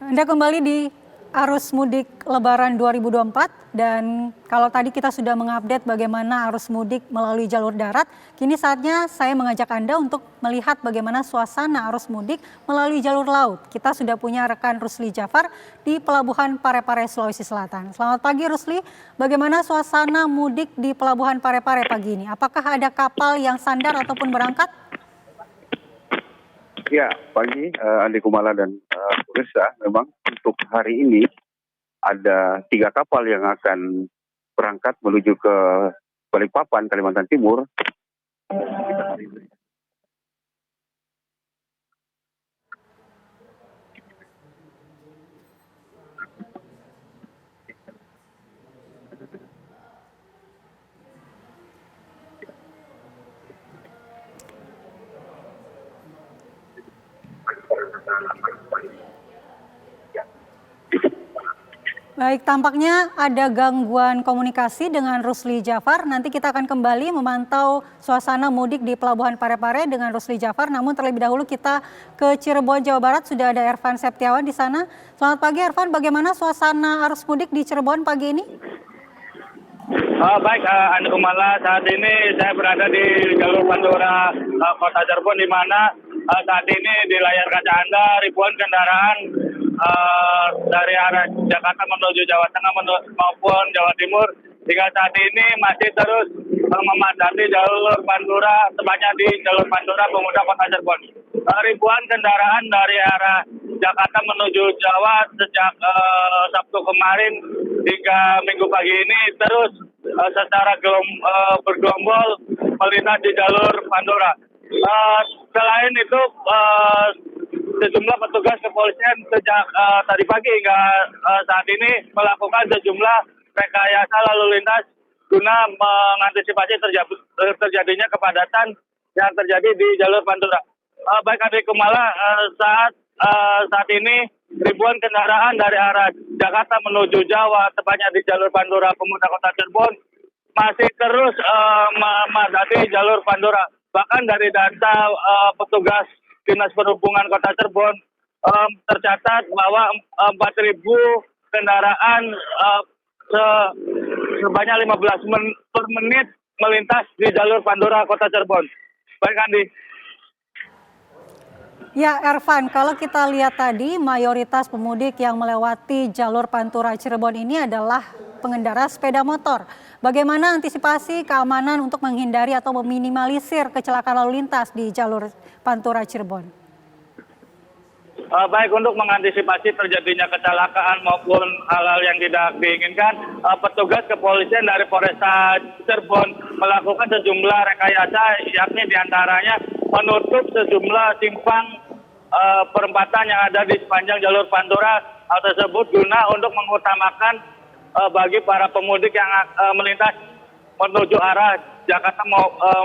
Anda kembali di arus mudik Lebaran 2024 dan kalau tadi kita sudah mengupdate bagaimana arus mudik melalui jalur darat, kini saatnya saya mengajak Anda untuk melihat bagaimana suasana arus mudik melalui jalur laut. Kita sudah punya rekan Rusli Jafar di Pelabuhan Parepare, Sulawesi Selatan. Selamat pagi Rusli, bagaimana suasana mudik di Pelabuhan Parepare pagi ini? Apakah ada kapal yang sandar ataupun berangkat? Ya, pagi Andi Kumala dan Risa, memang untuk hari ini ada 3 kapal yang akan berangkat menuju ke Balikpapan, Kalimantan Timur. Baik, tampaknya ada gangguan komunikasi dengan Rusli Jafar. Nanti kita akan kembali memantau suasana mudik di Pelabuhan Parepare dengan Rusli Jafar. Namun terlebih dahulu kita ke Cirebon, Jawa Barat. Sudah ada Ervan Septiawan di sana. Selamat pagi Ervan, bagaimana suasana arus mudik di Cirebon pagi ini? Baik, Andi Kumala, saat ini saya berada di jalur Pantura Kota Cirebon, di mana saat ini di layar kaca Anda ribuan kendaraan dari arah Jakarta menuju Jawa Tengah maupun Jawa Timur hingga saat ini masih terus memadati jalur Pantura, tepatnya di jalur Pantura Pemuda Kota Cirebon. Ribuan kendaraan dari arah Jakarta menuju Jawa sejak Sabtu kemarin hingga Minggu pagi ini terus secara bergelombol melintas di jalur Pantura. Selain itu, sejumlah petugas kepolisian sejak tadi pagi hingga saat ini melakukan sejumlah rekayasa lalu lintas guna mengantisipasi terjadinya kepadatan yang terjadi di jalur Pantura. Baik Adik Kumala, saat ini ribuan kendaraan dari arah Jakarta menuju Jawa, tepatnya di jalur Pantura Pemuda Kota Cirebon, masih terus memadati jalur Pantura. Bahkan dari data petugas Dinas Perhubungan Kota Cirebon tercatat bahwa 4.000 kendaraan sebanyak 15 per menit melintas di jalur Pantura Kota Cirebon. Baik Andi. Ya Ervan, kalau kita lihat tadi mayoritas pemudik yang melewati jalur Pantura Cirebon ini adalah pengendara sepeda motor. Bagaimana antisipasi keamanan untuk menghindari atau meminimalisir kecelakaan lalu lintas di jalur Pantura Cirebon? Baik, untuk mengantisipasi terjadinya kecelakaan maupun hal-hal yang tidak diinginkan, petugas kepolisian dari Polresta Cirebon melakukan sejumlah rekayasa, yakni diantaranya menutup sejumlah simpang perempatan yang ada di sepanjang jalur Pantura tersebut guna untuk mengutamakan bagi para pemudik yang melintas menuju arah Jakarta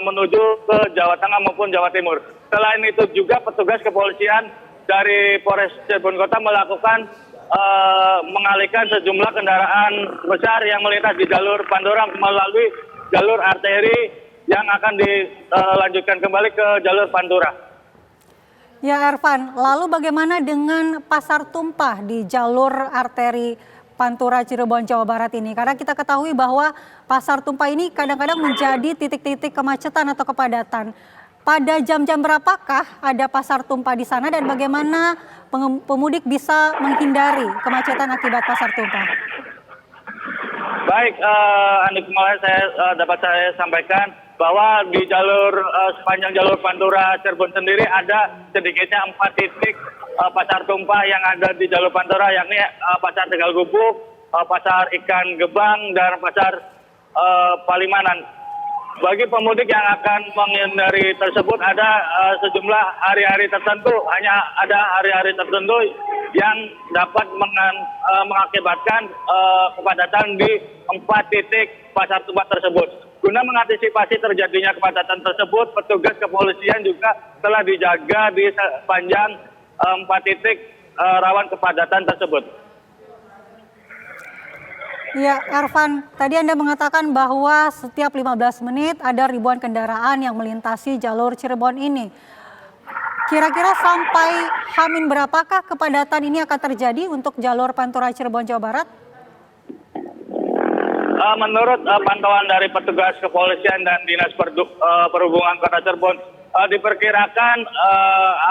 menuju ke Jawa Tengah maupun Jawa Timur. Selain itu juga petugas kepolisian dari Polres Cirebon Kota melakukan mengalihkan sejumlah kendaraan besar yang melintas di jalur Pantura melalui jalur arteri yang akan dilanjutkan kembali ke jalur Pantura. Ya Ervan, lalu bagaimana dengan pasar tumpah di jalur arteri Pantura Cirebon Jawa Barat ini? Karena kita ketahui bahwa pasar tumpah ini kadang-kadang menjadi titik-titik kemacetan atau kepadatan. Pada jam-jam berapakah ada pasar tumpah di sana dan bagaimana pemudik bisa menghindari kemacetan akibat pasar tumpah? Baik, Andi Kumala, dapat saya sampaikan bahwa di sepanjang jalur Pantura Cirebon sendiri ada sedikitnya 4 titik pasar tumpah yang ada di jalur Pantura, yakni pasar Tegal Gubuk, pasar Ikan Gebang, dan pasar Palimanan. Bagi pemudik yang akan menghindari tersebut ada sejumlah hari-hari tertentu, hanya ada hari-hari tertentu yang dapat mengakibatkan kepadatan di 4 titik pasar tumpah tersebut. Guna mengantisipasi terjadinya kepadatan tersebut, petugas kepolisian juga telah dijaga di sepanjang 4 titik rawan kepadatan tersebut. Ya, Ervan, tadi Anda mengatakan bahwa setiap 15 menit ada ribuan kendaraan yang melintasi jalur Cirebon ini. Kira-kira sampai Hamin berapakah kepadatan ini akan terjadi untuk jalur Pantura Cirebon Jawa Barat? Menurut pantauan dari petugas kepolisian dan Dinas Perhubungan Kota Cirebon, diperkirakan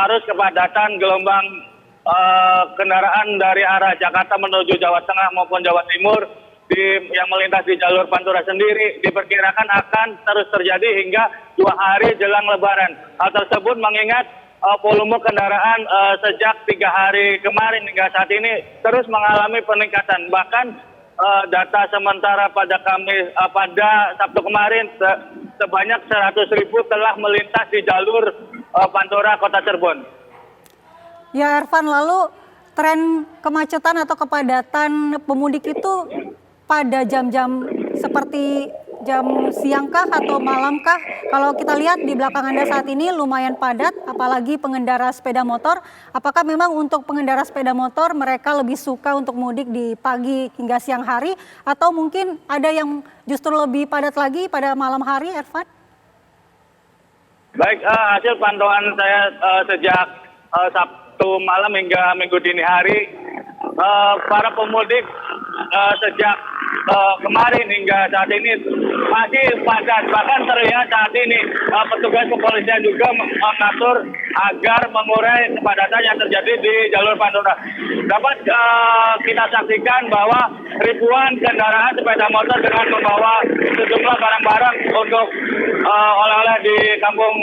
arus kepadatan gelombang kendaraan dari arah Jakarta menuju Jawa Tengah maupun Jawa Timur yang melintas di jalur Pantura sendiri diperkirakan akan terus terjadi hingga 2 hari jelang Lebaran. Hal tersebut mengingat volume kendaraan sejak 3 hari kemarin hingga saat ini terus mengalami peningkatan. Bahkan data sementara pada Sabtu kemarin sebanyak 100.000 telah melintas di jalur Pantura Kota Cirebon. Ya Ervan, lalu tren kemacetan atau kepadatan pemudik itu pada jam-jam seperti jam siangkah atau malamkah? Kalau kita lihat di belakang Anda saat ini lumayan padat, apalagi pengendara sepeda motor. Apakah memang untuk pengendara sepeda motor mereka lebih suka untuk mudik di pagi hingga siang hari? Atau mungkin ada yang justru lebih padat lagi pada malam hari, Ervan? Baik, hasil pantauan saya sejak Sabtu malam hingga Minggu dini hari, para pemudik sejak kemarin hingga saat ini masih padat. Bahkan terlihat saat ini petugas kepolisian juga mengatur agar mengurai kepadatan yang terjadi di jalur Pantura. Dapat kita saksikan bahwa ribuan kendaraan sepeda motor dengan membawa sejumlah barang-barang untuk oleh-oleh di kampung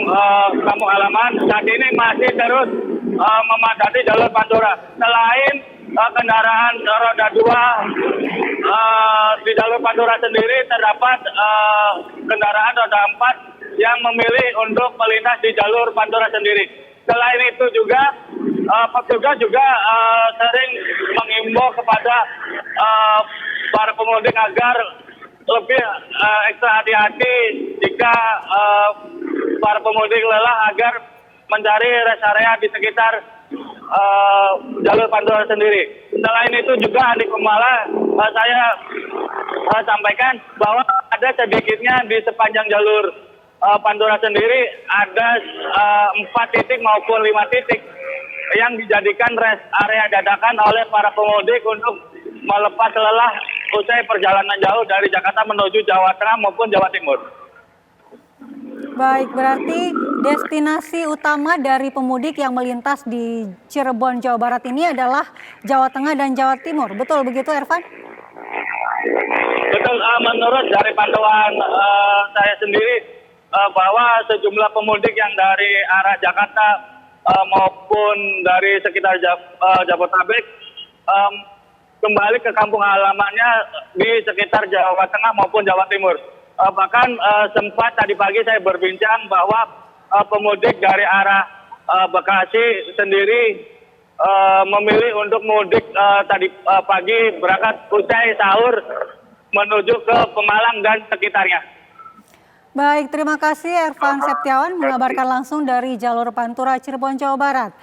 halaman saat ini masih terus memadati jalur Pantura. Selain kendaraan roda 2 di jalur Pantura sendiri terdapat kendaraan roda 4 yang memilih untuk melintas di jalur Pantura sendiri. Selain itu juga petugas juga sering mengimbau kepada para pemudik agar lebih ekstra hati-hati jika para pemudik lelah agar mencari rest area di sekitar jalur Pantura sendiri. Selain itu juga Andi Kumala, saya sampaikan bahwa ada sedikitnya di sepanjang jalur Pantura sendiri ada 4 titik maupun 5 titik yang dijadikan rest area dadakan oleh para pemudik untuk melepas lelah usai perjalanan jauh dari Jakarta menuju Jawa Tengah maupun Jawa Timur. Baik, berarti destinasi utama dari pemudik yang melintas di Cirebon, Jawa Barat ini adalah Jawa Tengah dan Jawa Timur. Betul begitu, Ervan? Betul, menurut dari pantauan saya sendiri bahwa sejumlah pemudik yang dari arah Jakarta maupun dari sekitar Jabodetabek kembali ke kampung halamannya di sekitar Jawa Tengah maupun Jawa Timur. Bahkan sempat tadi pagi saya berbincang bahwa pemudik dari arah Bekasi sendiri memilih untuk mudik tadi pagi berangkat usai sahur menuju ke Pemalang dan sekitarnya. Baik, terima kasih Ervan Septiawan mengabarkan langsung dari jalur Pantura Cirebon, Jawa Barat.